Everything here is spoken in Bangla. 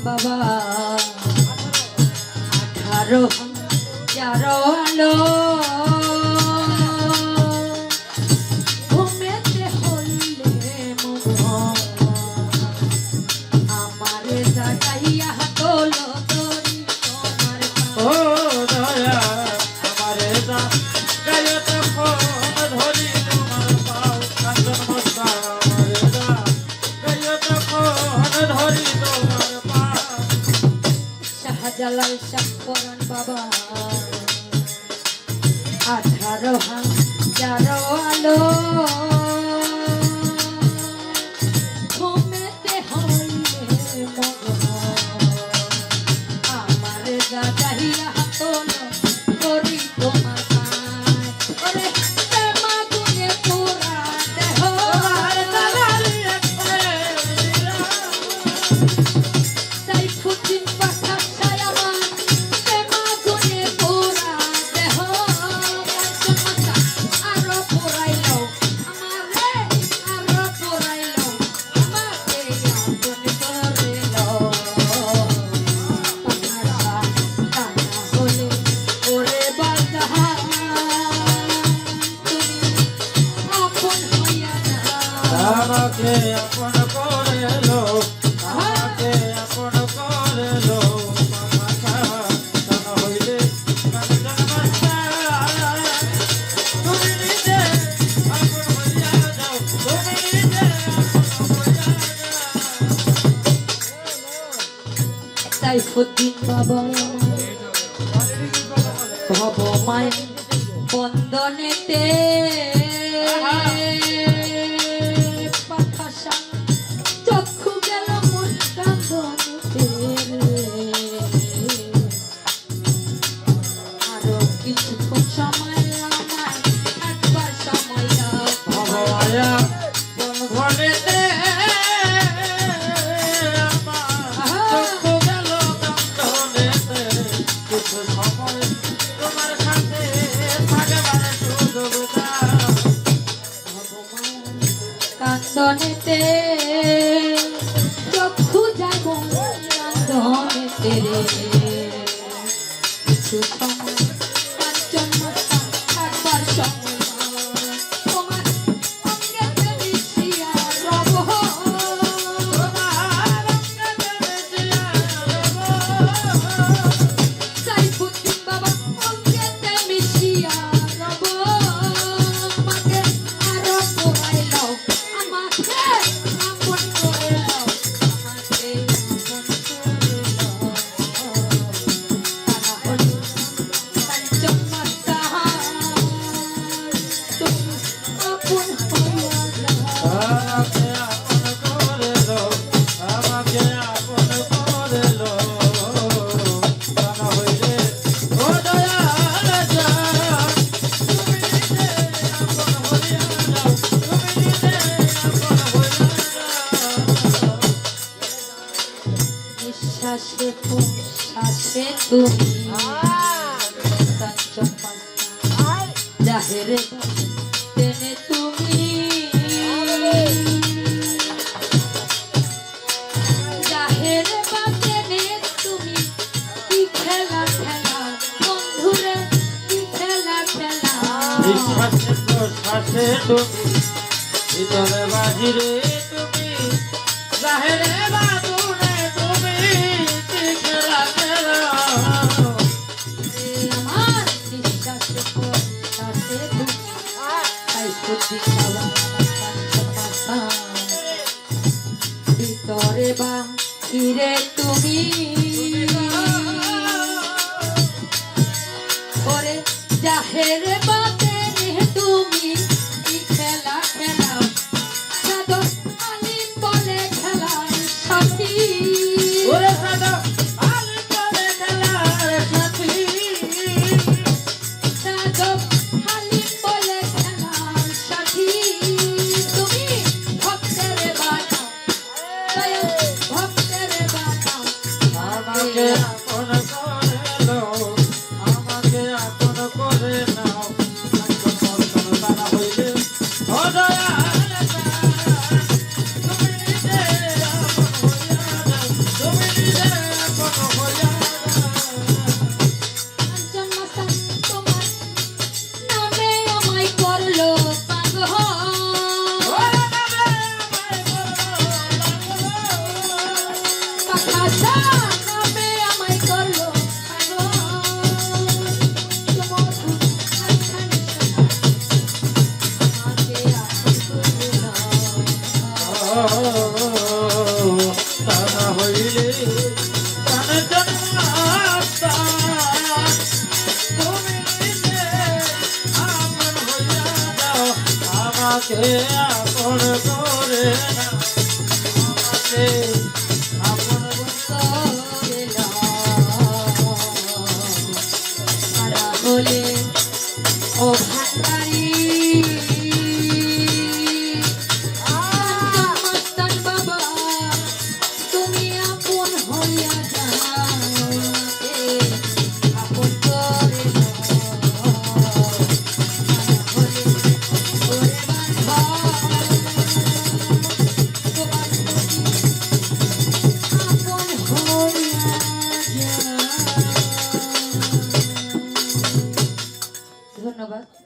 বাবা 18 যারো আলো ঘুমেতে হইলে মন আমারে জাগাইয়া তোলো তোরি তোমার ও দয়া আমারে জাগাইয়া তো ফোন ধরি তোমার পাও কাঞ্চন মস্তা আমারে জাগাইয়া তো ফোন ধরি তোমার শাহজালাল শাহপরান বাবা 18 যারো আলো ঘুমেতে হইলে মগ্ন আমারে জাগাইয়া তোলো করি তোমার পায় ওরে প্রেমা গুনে পুরা দেহ দালালিয়া করে সাইফুদ্দিন পাঠা ছায়ামান প্রেমা গুনে পুরা দেহ কাঞ্চনমাতা আরো পুরাইলো আমারে আরো পুরাইলো আমাকে আপন করিলো পাহাড়া কানা হলে ওরে বাজা তুমি আপন হইয়া না আমাকে আপন করিলো আমাকে আপন করিলো মামা কানা হইলে কাঞ্চনমাতা তুমি নিজে আপন হইয়া যাও তুমি নিজে আপন হইয়া যাও সাইফুদ্দিন বাবা ভবমায় বন্দনেতে পাখাসা চক্ষু গেল মন কাঁদনেতে আরো কিছুক্ষণ সময় আমার একবার সময় দাও ভবমায়া বন্ধনেতে আমার চক্ষু গেল কাঁদনেতে কিছু সময় তোমার সাথে থাকবার সুযোগ দাও কান্দনেতে চক্ষু যাইব কান্দনেতে রে কিছু সময় কাঞ্চনমাতা একবার সময় তোমার অঙ্গেতে মিশিয়া রব তোমার অঙ্গেতে মিশিয়া রব সাইফুদ্দিন বাবা অঙ্গেতে মিশিয়া রব আমাকে আরো পুরাইলো আমাকে আপন করিলো আমাকে আপন করিলো তারা হলো কাঞ্চনমাতা তুমি আপন হইয়া যাও আমাকে আপন করিলো আমাকে আপন করিলো কানা হইলে ও দয়াল যা তুমি নিজে আপন হইয়া যাও তুমি নিজে আপন হইয়া যাও নিঃশ্বাসে প্রশ্বাসে তুমি কাঞ্চনমাতা জাহেরে তেনে তুমি জাহেরে বাতেনে তুমি কি খেলা খেলা বন্ধুরে কি খেলা খেলা নিঃশ্বাসে প্রশ্বাসে তুমি ভিতরে বাহিরে তুমি জাহেরে বাতুরে তুমি কি খেলা খেলা আমার নিঃশ্বাসে প্রশ্বাসে তুমি সাইফুদ্দিন বাবা কাঞ্চনমাতা ভিতরে বাহিরে তুমি ওরে জাহেরে বাতেনে তুমি কি খেলা খেলাও সাধু আলিম বলে খেলার সাথী ওরে সাধু আলিম বলে খেলার সাথী সাধু আলিম বলে খেলার আমাকে আপন করে নাও আমাকে আপন করে বলে ও ভান্ডারি